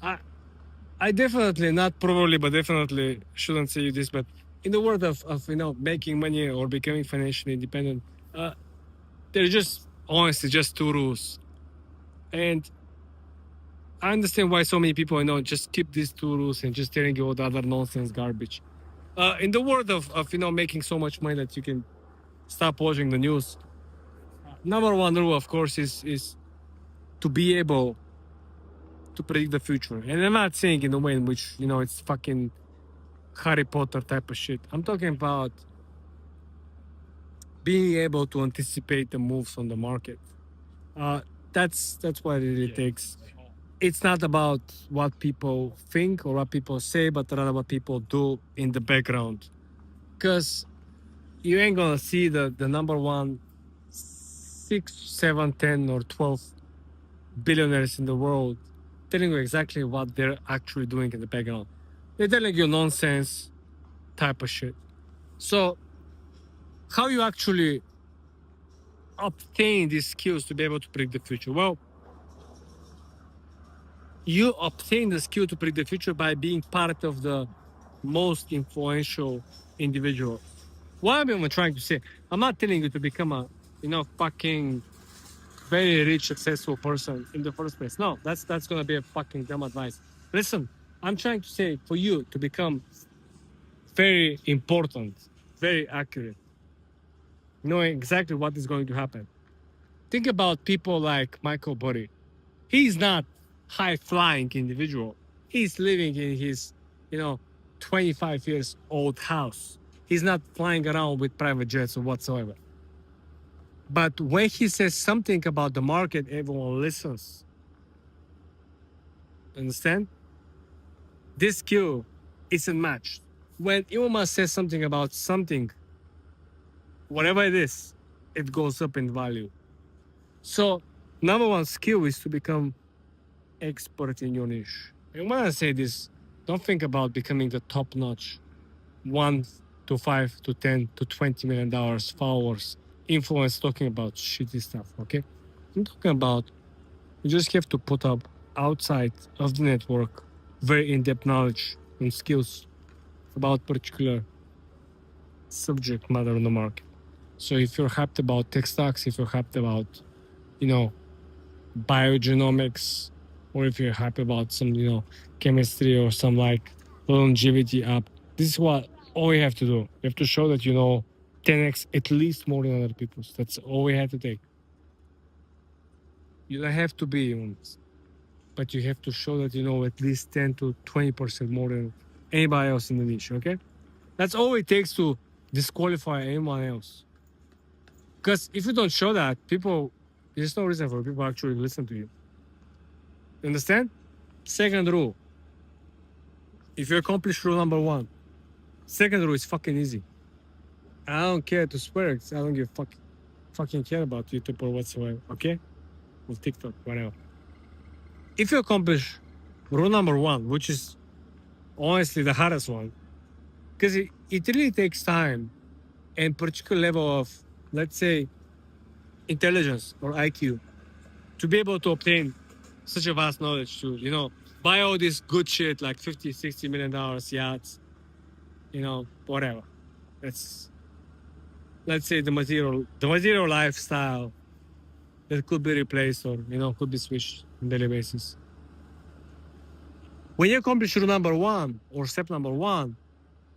I, I definitely, not probably, but definitely shouldn't say you this, but in the world of making money or becoming financially independent, uh, there's just honestly just two rules. And I understand why so many people just keep these two rules and just telling you all the other nonsense garbage. In the world of making so much money that you can stop watching the news, number one rule, of course, is to be able to predict the future. And I'm not saying in a way in which it's fucking Harry Potter type of shit. I'm talking about being able to anticipate the moves on the market. Uh, that's what it really takes. It's not about what people think or what people say, but rather what people do in the background. Because you ain't gonna see the number one 6, 7, 10, or 12 billionaires in the world telling you exactly what they're actually doing in the background. They're telling you nonsense type of shit. So how you actually obtain these skills to be able to predict the future? Well, you obtain the skill to predict the future by being part of the most influential individual. What am I trying to say? I'm not telling you to become a fucking very rich, successful person in the first place. No, that's gonna be a fucking dumb advice. Listen, I'm trying to say for you to become very important, very accurate, knowing exactly what is going to happen. Think about people like Michael Burry. He's not high-flying individual. He's living in his, 25 years old house. He's not flying around with private jets or whatsoever. But when he says something about the market, everyone listens. Understand? This skill isn't matched. When Elon Musk says something about something, whatever it is, it goes up in value. So, number one skill is to become expert in your niche. And when I say this, don't think about becoming the top notch 1 to 5 to 10 to $20 million followers influence talking about shitty stuff, okay? I'm talking about you just have to put up outside of the network very in-depth knowledge and skills about particular subject matter on the market. So if you're hyped about tech stocks, if you're hyped about, biogenomics, or if you're happy about some, chemistry or some like longevity app, this is what all you have to do. You have to show that 10x at least more than other people. That's all we have to take. You don't have to be on this, but you have to show that at least 10 to 20% more than anybody else in the niche. Okay, that's all it takes to disqualify anyone else. Because if you don't show that, there's no reason for people to actually listen to you. Understand? Second rule. If you accomplish rule number one, second rule is fucking easy. I don't care to swear. I don't give fucking care about YouTube or whatsoever. Okay? Or TikTok, whatever. If you accomplish rule number one, which is honestly the hardest one, because it really takes time and particular level of, let's say, intelligence or IQ to be able to obtain such a vast knowledge to, buy all this good shit like $50, $60 million yachts, whatever. Let's say the material lifestyle that could be replaced or, could be switched on a daily basis. When you accomplish rule number one or step number one,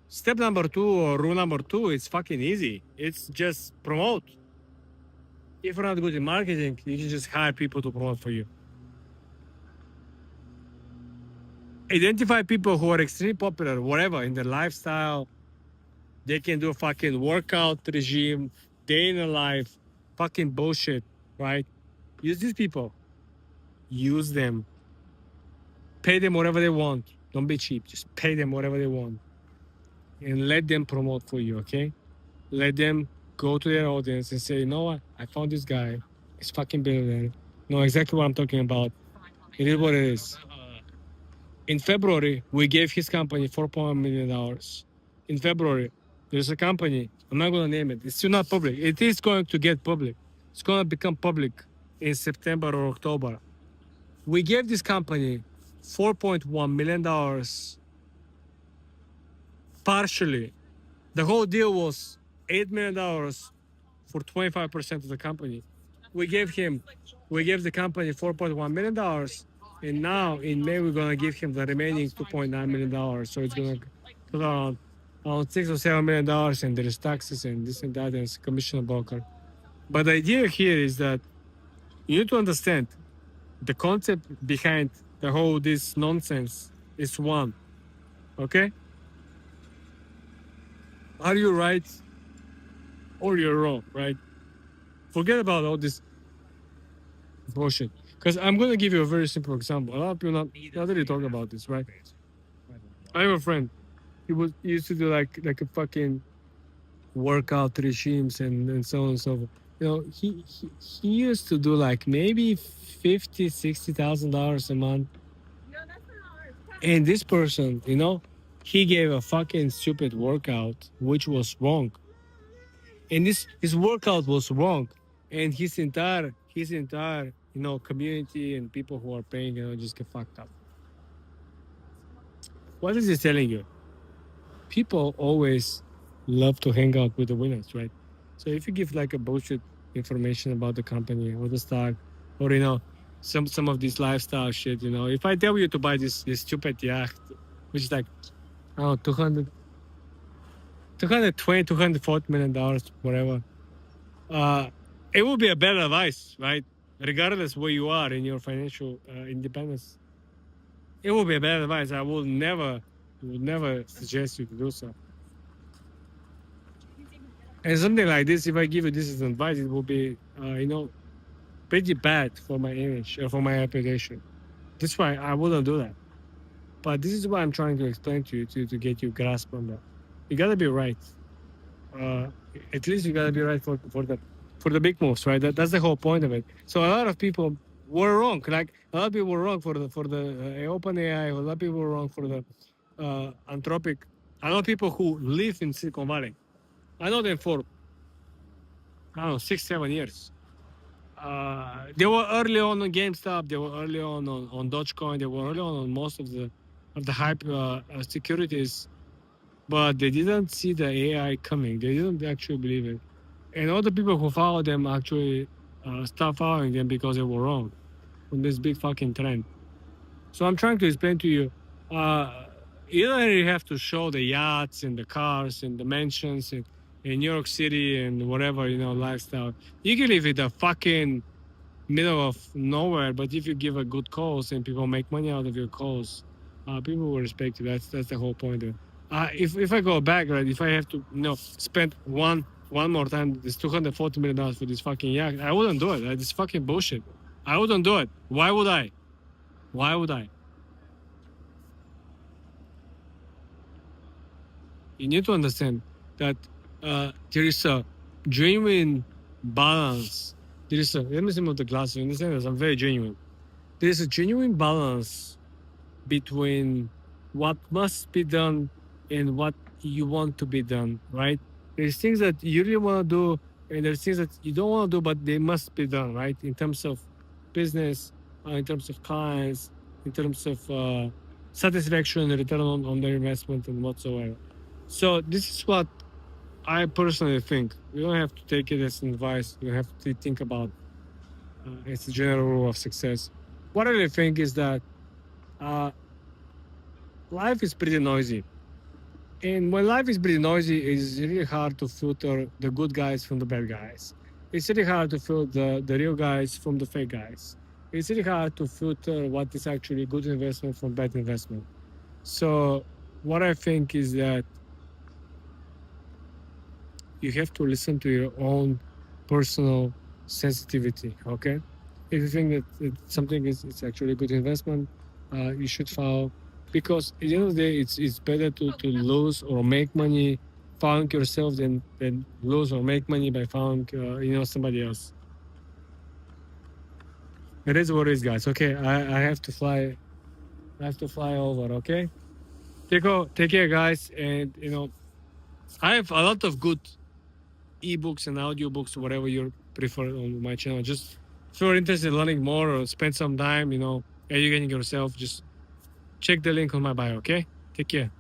step number two or rule number two, it's fucking easy. It's just promote. If you're not good in marketing, you can just hire people to promote for you. Identify people who are extremely popular, whatever, in their lifestyle. They can do a fucking workout regime, day in a life, fucking bullshit, right? Use these people. Use them. Pay them whatever they want. Don't be cheap. Just pay them whatever they want. And let them promote for you, okay? Let them go to their audience and say, you know what? I found this guy. He's fucking billionaire. Know exactly what I'm talking about. It is what it is. In February, we gave his company $4.1 million. In February, there's a company, I'm not going to name it. It's still not public. It is going to get public. It's going to become public in September or October. We gave this company $4.1 million partially. The whole deal was $8 million for 25% of the company. We gave the company $4.1 million, and now in May we're gonna give him the remaining $2.9 million. So it's gonna total around $6 or $7 million, and there's taxes and this and that, and it's commission broker. But the idea here is that you need to understand the concept behind the whole this nonsense is one. Okay? Are you right or you're wrong, right? Forget about all this bullshit. Because I'm going to give you a very simple example. A lot of people not really talk about this, right? I have a friend. He used to do like a fucking workout regimes and so on and so forth. You know, he used to do like maybe $50,000-$60,000 a month. And this person, you know, he gave a fucking stupid workout, which was wrong. And his workout was wrong, and his entire you know community and people who are paying, you know, just get fucked up. What is it telling you? People always love to hang out with the winners, right? So if you give like a bullshit information about the company or the stock, or you know some of this lifestyle shit, you know, if I tell you to buy this stupid yacht, which is like I don't know, $240 million, whatever, it will be a better advice, right? Regardless where you are in your financial independence, it will be a better advice. I would never suggest you to do so. And something like this, if I give you this as advice, it will be, you know, pretty bad for my image or for my reputation. That's why I wouldn't do that. But this is what I'm trying to explain to you to get you grasp on that. You gotta be right. At least you gotta be right for the big moves, right? That's the whole point of it. So a lot of people were wrong. Like a lot of people were wrong for the OpenAI. A lot of people were wrong for the Anthropic. I know people who live in Silicon Valley. I know them for I don't know 6-7 years. They were early on GameStop. They were early on Dogecoin. They were early on most of the hype securities, but they didn't see the AI coming. They didn't actually believe it. And all the people who follow them actually stopped following them because they were wrong on this big fucking trend. So I'm trying to explain to you, you don't really have to show the yachts and the cars and the mansions in New York City and whatever, you know, lifestyle. You can live in the fucking middle of nowhere, but if you give a good cause and people make money out of your cause, people will respect you. That's the whole point of it. If I go back, right, if I have to, you know, spend one more time this $240 million for this fucking yacht, I wouldn't do it. Right? It's fucking bullshit. I wouldn't do it. Why would I? Why would I? You need to understand that there is a genuine balance. Let me move the glasses. You understand this? I'm very genuine. There is a genuine balance between what must be done and what you want to be done, right? There's things that you really want to do, and there's things that you don't want to do, but they must be done, right? In terms of business, in terms of clients, in terms of satisfaction and return on their investment and whatsoever. So this is what I personally think. You don't have to take it as advice. You have to think about it's a general rule of success. What I really think is that life is pretty noisy. And when life is pretty noisy, it's really hard to filter the good guys from the bad guys. It's really hard to filter the real guys from the fake guys. It's really hard to filter what is actually good investment from bad investment. So what I think is that you have to listen to your own personal sensitivity, okay? If you think that something is actually a good investment, you should follow. Because at the end of the day, it's better to lose or make money following yourself than lose or make money by following somebody else. It is what it is, guys. Okay, I have to fly. I have to fly over. Okay, take care, guys. And I have a lot of good ebooks and audiobooks, whatever you prefer, on my channel. Just if you're interested in learning more or spend some time, educating yourself, just check the link on my bio, okay? Take care.